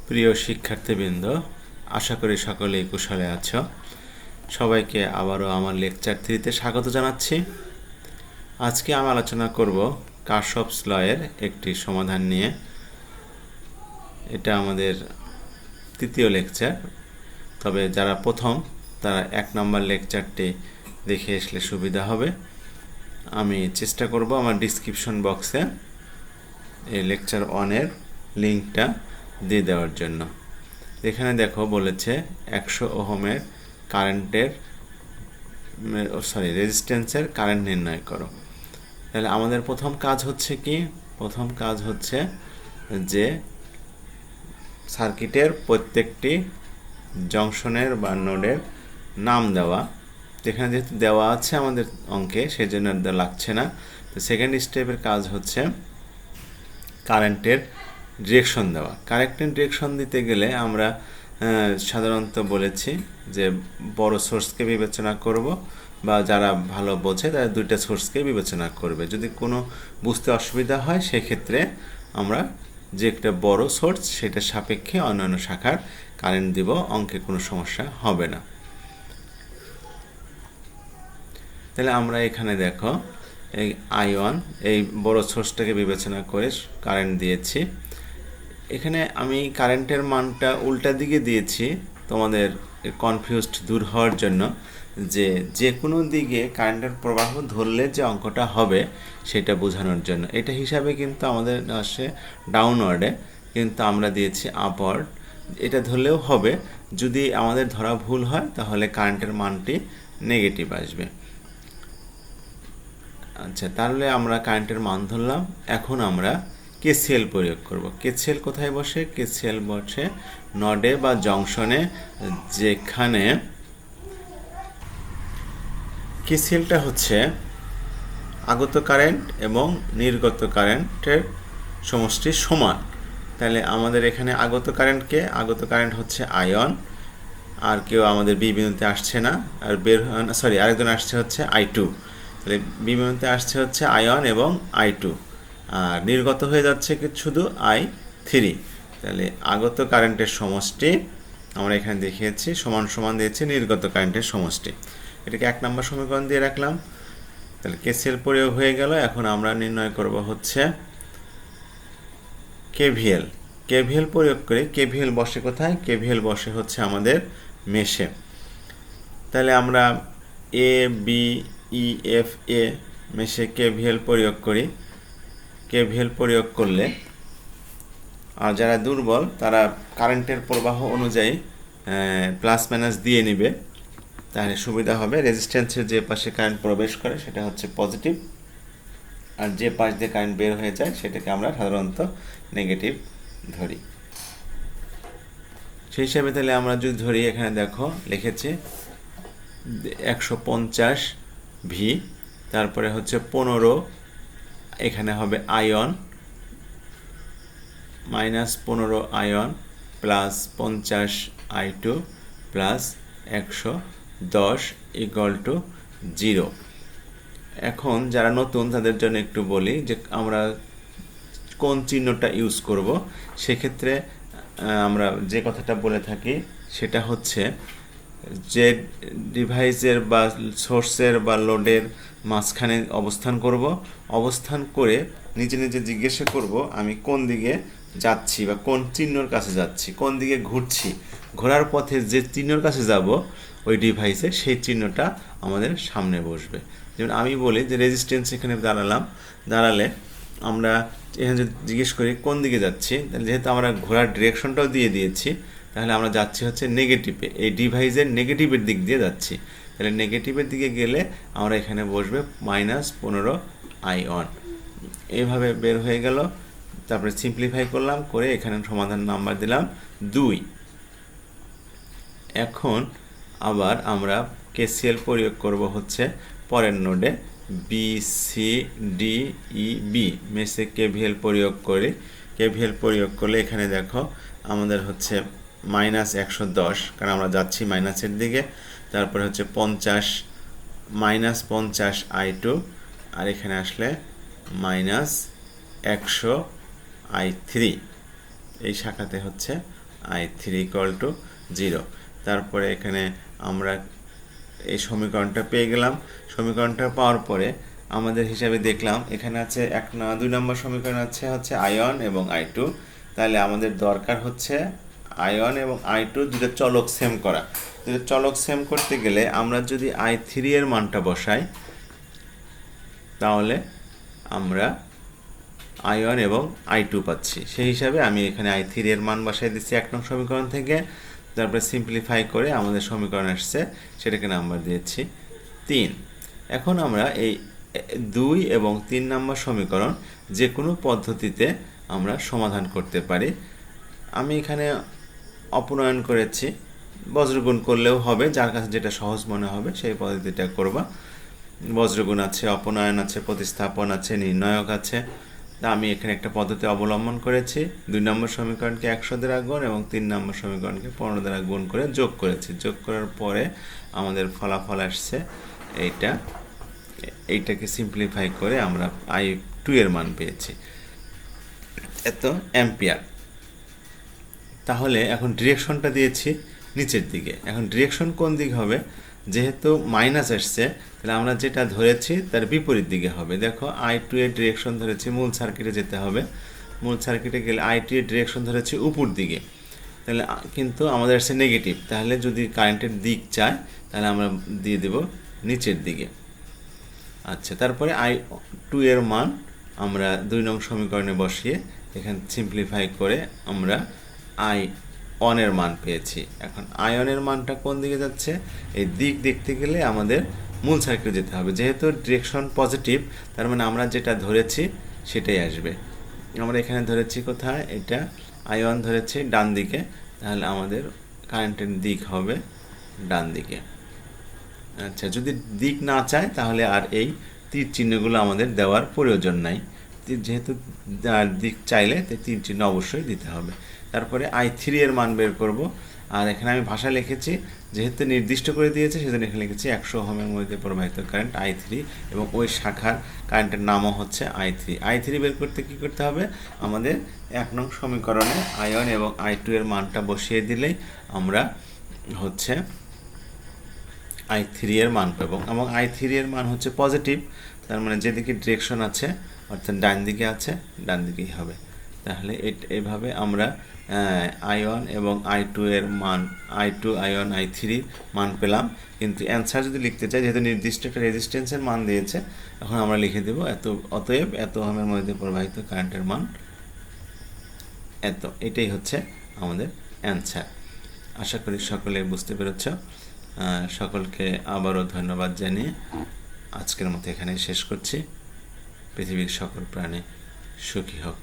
প্রিয় শিক্ষার্থীবৃন্দ, আশা করি সকলেই কুশলে আছো। সবাইকে আবারও আমার লেকচার 3তে স্বাগত জানাচ্ছি। আজকে আমি আলোচনা করব কারশফস ল-এর একটি সমাধান নিয়ে। এটা আমাদের তৃতীয় লেকচার, তবে যারা প্রথম তারা 1 নম্বর লেকচারটি দেখে আসলে সুবিধা হবে। আমি চেষ্টা করব আমার ডিসক্রিপশন বক্সে এই লেকচার 1-এর লিঙ্কটা দিয়ে দেওয়ার জন্য। এখানে দেখো বলেছে 100 ওহমের কারেন্টের রেজিস্ট্যান্সের কারেন্ট নির্ণয় করো। তাহলে আমাদের প্রথম কাজ হচ্ছে কি? প্রথম কাজ হচ্ছে যে সার্কিটের প্রত্যেকটি জংশনের বা নোডের নাম দেওয়া। এখানে যেহেতু দেওয়া আছে আমাদের অঙ্কে, সেজন্য লাগছে না। তো সেকেন্ড স্টেপের কাজ হচ্ছে কারেন্টের ডিরেকশন দেওয়া। কারেন্টের ডিরেকশন দিতে গেলে আমরা সাধারণত বলেছি যে বড় সোর্সকে বিবেচনা করব, বা যারা ভালো বোঝে তারা দুইটা সোর্সকে বিবেচনা করবে। যদি কোনো বুঝতে অসুবিধা হয় সেক্ষেত্রে আমরা যে একটা বড় সোর্স সেটার সাপেক্ষে অন্যান্য শাখার কারেন্ট দিব, অঙ্কে কোনো সমস্যা হবে না। তাহলে আমরা এখানে দেখো এই I1 এই বড় সোর্সটাকে বিবেচনা করে কারেন্ট দিয়েছি। এখানে আমি কারেন্টের মানটা উল্টা দিকে দিয়েছি তোমাদের কনফিউজড দূর হওয়ার জন্য, যে কোনো দিকে কারেন্টের প্রবাহ ধরলে যে অঙ্কটা হবে সেটা বোঝানোর জন্য। এটা হিসাবে কিন্তু আমাদের আসে ডাউনওয়ার্ডে, কিন্তু আমরা দিয়েছি আপওয়ার্ড। এটা ধরলেও হবে, যদি আমাদের ধরা ভুল হয় তাহলে কারেন্টের মানটি নেগেটিভ আসবে। আচ্ছা, তাহলে আমরা কারেন্টের মান ধরলাম। এখন আমরা কেসিএল প্রয়োগ করব। কেসিএল কোথায় বসে? কেসিএল বসে নডে বা জংশনে, যেখানে কেসিএলটা হচ্ছে আগত কারেন্ট এবং নির্গত কারেন্টের সমষ্টি সমান। তাহলে আমাদের এখানে আগত কারেন্ট হচ্ছে I1, আর কেউ আমাদের বি বিন্দুতে আসছে না, আর আরেকজন আসছে হচ্ছে I2। তাহলে বি বিন্দুতে আসছে হচ্ছে I1 এবং I2, আর নির্গত হয়ে যাচ্ছে কি শুধু I3। তাহলে আগত কারেন্টের সমষ্টি আমরা এখানে দেখিয়েছি সমান সমান দিয়েছি নির্গত কারেন্টের সমষ্টি। এটাকে 1 নম্বর সমীকরণ দিয়ে রাখলাম। তাহলে কেসিএল প্রয়োগ হয়ে গেল। এখন আমরা নির্ণয় করব হচ্ছে কেভিএল। কেভিএল প্রয়োগ করে, কেভিএল বসে কোথায়? কেভিএল বসে হচ্ছে আমাদের মেশে। তাহলে আমরা এ বি ই এফ এ মেশে কেভিএল প্রয়োগ করি। কেভিএল প্রয়োগ করলে আর যারা দুর্বল তারা কারেন্টের প্রবাহ অনুযায়ী প্লাস মাইনাস দিয়ে নেবে, তাহলে সুবিধা হবে। রেজিস্ট্যান্সের যে পাশে কারেন্ট প্রবেশ করে সেটা হচ্ছে পজিটিভ, আর যে পাশ দিয়ে কারেন্ট বের হয়ে যায় সেটাকে আমরা সাধারণত নেগেটিভ ধরি। সেই হিসাবে তাহলে আমরা যদি ধরি, এখানে দেখো লিখেছি 150 ভি, তারপরে হচ্ছে 15, এখানে হবে I1 -15 I1 plus 50 I2 plus 110 = 0। এখন যারা নতুন তাদের জন্য একটু বলি যে আমরা কোন চিহ্নটা ইউজ করব। সেক্ষেত্রে আমরা যে কথাটা বলে থাকি সেটা হচ্ছে যে ডিভাইসের বা সোর্সের বা লোডের মাঝখানে অবস্থান করব। অবস্থান করে নিজে নিজে জিজ্ঞাসা করব আমি কোন দিকে যাচ্ছি বা কোন চিহ্নর কাছে যাচ্ছি, কোন দিকে ঘুরছি। ঘোরার পথে যে চিহ্নর কাছে যাব ওই ডিভাইসে, সেই চিহ্নটা আমাদের সামনে বসবে। যেমন আমি বলি যে রেজিস্ট্যান্স এখানে দাঁড়ালে আমরা এখানে যদি জিজ্ঞেস করি কোন দিকে যাচ্ছি, তাহলে যেহেতু আমরা ঘোরার ডিরেকশনটাও দিয়ে দিয়েছি, তাহলে আমরা যাচ্ছি হচ্ছে নেগেটিভে, এই ডিভাইসের নেগেটিভের দিক দিয়ে যাচ্ছি। তাহলে নেগেটিভের দিকে গেলে আমরা এখানে বসবে -15 I1। এইভাবে বের হয়ে গেল। তারপরে সিম্পলিফাই করলাম, করে এখানে সমাধান নাম্বার দিলাম 2। এখন আবার আমরা কেসিএল প্রয়োগ করব হচ্ছে পরের নোডে B C D E B মেসে কেভিএল প্রয়োগ করি। কেভিএল প্রয়োগ করলে এখানে দেখো আমাদের হচ্ছে -110, কারণ আমরা যাচ্ছি মাইনাসের দিকে। তারপরে হচ্ছে 50 -50 I2, আর এখানে আসলে -100 I3। এই শাখাতে হচ্ছে I3 ইকুয়াল টু 0। তারপরে এখানে আমরা এই সমীকরণটা পেয়ে গেলাম। সমীকরণটা পাওয়ার পরে আমাদের হিসাবে দেখলাম এখানে আছে 2 নম্বর সমীকরণ হচ্ছে I1 এবং I2। তাহলে আমাদের দরকার হচ্ছে I1 এবং I2 দুটো চলক সেম করা। দুটো চলক সেম করতে গেলে আমরা যদি I3 এর মানটা বসাই তাহলে আমরা I1 এবং I2 পাচ্ছি। সেই হিসাবে আমি এখানে I3 এর মান বসাই দিচ্ছি 1 নং সমীকরণ থেকে। তারপরে সিম্পলিফাই করে আমাদের সমীকরণ আসছে, সেটাকে নাম্বার দিয়েছি 3। এখন আমরা এই 2 এবং 3 নম্বর সমীকরণ যে কোনো পদ্ধতিতে আমরা সমাধান করতে পারি। আমি এখানে অপনয়ন করেছি, বজ্রগুণ করলেও হবে, যার কাছে যেটা সহজ মনে হবে সেই পদ্ধতিটা করবা। বজ্রগুণ আছে, অপনয়ন আছে, প্রতিস্থাপন আছে, নির্ণায়ক আছে। তা আমি এখানে একটা পদ্ধতি অবলম্বন করেছি। 2 নম্বর সমীকরণকে 100 দ্বারা গুণ এবং 3 নম্বর সমীকরণকে 15 দ্বারা গুণ করে যোগ করেছি। যোগ করার পরে আমাদের ফলাফল আসছে এইটাকে সিম্পলিফাই করে আমরা I2 এর মান পেয়েছি এত অ্যাম্পিয়ার। তাহলে এখন ডিরেকশনটা দিয়েছি নিচের দিকে। এখন ডিরেকশন কোন দিক হবে? যেহেতু মাইনাস আসছে তাহলে আমরা যেটা ধরেছি তার বিপরীত দিকে হবে। দেখো I2 এর ডিরেকশন ধরেছি মূল সার্কিটে যেতে হবে। মূল সার্কিটে গেলে I2 এর ডিরেকশন ধরেছি উপর দিকে, তাহলে কিন্তু আমাদের আসছে নেগেটিভ। তাহলে যদি কারেন্টের দিক চাই তাহলে আমরা দিয়ে দেব নিচের দিকে। আচ্ছা, তারপরে I2 এর মান আমরা 2 নং সমীকরণে বসিয়ে এখানে সিম্পলিফাই করে আমরা I1 এর মান পেয়েছি। এখন I1 এর মানটা কোন দিকে যাচ্ছে? এই দিক দেখতে গেলে আমাদের মূল সার্কিটে যেতে হবে। যেহেতু ডিরেকশন পজিটিভ, তার মানে আমরা যেটা ধরেছি সেটাই আসবে। আমরা এখানে ধরেছি কোথায়? এটা I1 ধরেছি ডান দিকে, তাহলে আমাদের কারেন্টের দিক হবে ডান দিকে। আচ্ছা, যদি দিক না চায় তাহলে আর এই তীর চিহ্নগুলো আমাদের দেওয়ার প্রয়োজন নাই। যেহেতু দিক চাইলে তীর চিহ্ন অবশ্যই দিতে হবে। তারপরে I3 এর মান বের করব। আর এখানে আমি ভাষা লিখেছি, যেহেতু নির্দিষ্ট করে দিয়েছে সেজন্য এখানে লিখেছি 100 ওহমের মধ্যে প্রবাহিত কারেন্ট I3 এবং ওই শাখার কারেন্টের নামও হচ্ছে I3 বের করতে কী করতে হবে? আমাদের 1 নং সমীকরণে I1 এবং I2 এর মানটা বসিয়ে দিলেই আমরা হচ্ছে I3 এর মান পাবো। এবং I3 এর মান হচ্ছে পজিটিভ, তার মানে যেদিকে ডিরেকশন আছে অর্থাৎ ডান দিকে আছে, ডান দিকেই হবে। তাহলে এইভাবে আমরা I1 এবং I2 এর মান, I2, I1, I3 মান পেলাম। কিন্তু অ্যান্সার যদি লিখতে চাই, যেহেতু নির্দিষ্ট একটা রেজিস্ট্যান্সের মান দিয়েছে, এখন আমরা লিখে দেব অতএব এত ওহমের মধ্যে প্রবাহিত কারেন্টের মান এত। এটাই হচ্ছে আমাদের অ্যান্সার। আশা করি সকলে বুঝতে পেরেছ। সকলকে আবারও ধন্যবাদ জানিয়ে আজকের মতো এখানে শেষ করছি। পৃথিবীর সকল প্রাণী সুখী হোক।